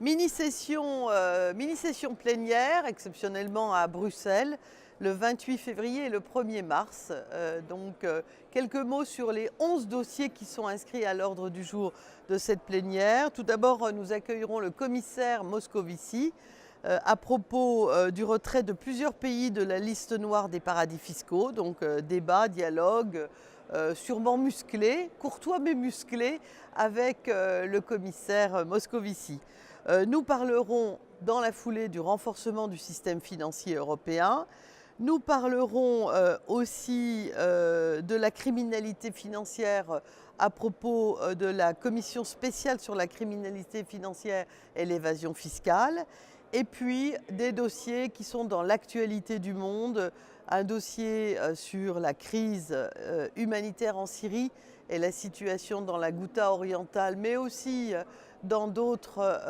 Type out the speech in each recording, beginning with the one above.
Mini-session plénière, exceptionnellement à Bruxelles, le 28 février et le 1er mars. Quelques mots sur les 11 dossiers qui sont inscrits à l'ordre du jour de cette plénière. Tout d'abord, nous accueillerons le commissaire Moscovici à propos du retrait de plusieurs pays de la liste noire des paradis fiscaux. Débat, dialogue, sûrement musclé, courtois mais musclé, avec le commissaire Moscovici. Nous parlerons dans la foulée du renforcement du système financier européen. Nous parlerons aussi de la criminalité financière à propos de la commission spéciale sur la criminalité financière et l'évasion fiscale. Et puis des dossiers qui sont dans l'actualité du monde, un dossier sur la crise humanitaire en Syrie et la situation dans la Ghouta orientale, mais aussi dans d'autres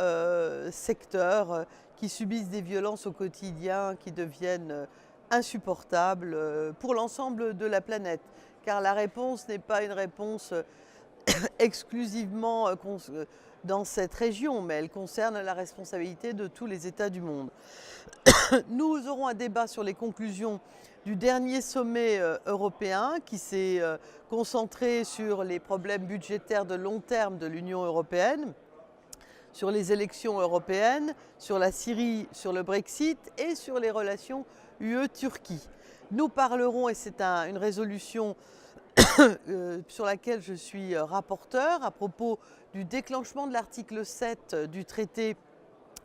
secteurs qui subissent des violences au quotidien qui deviennent insupportables pour l'ensemble de la planète. Car la réponse n'est pas une réponse exclusivement dans cette région, mais elle concerne la responsabilité de tous les États du monde. Nous aurons un débat sur les conclusions du dernier sommet européen qui s'est concentré sur les problèmes budgétaires de long terme de l'Union européenne, sur les élections européennes, sur la Syrie, sur le Brexit et sur les relations UE-Turquie. Nous parlerons, et c'est une résolution sur laquelle je suis rapporteur, à propos du déclenchement de l'article 7 du traité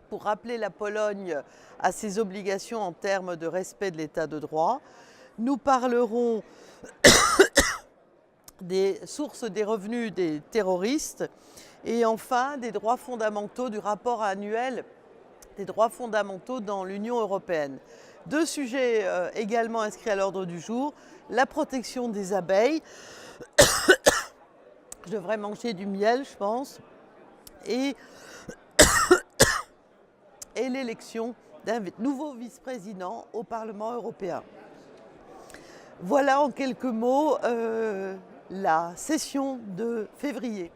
pour rappeler la Pologne à ses obligations en termes de respect de l'état de droit. Nous parlerons des sources des revenus des terroristes et enfin des droits fondamentaux, du rapport annuel des droits fondamentaux dans l'Union européenne. Deux sujets également inscrits à l'ordre du jour, la protection des abeilles, je devrais manger du miel je pense, et l'élection d'un nouveau vice-président au Parlement européen. Voilà en quelques mots la session de février.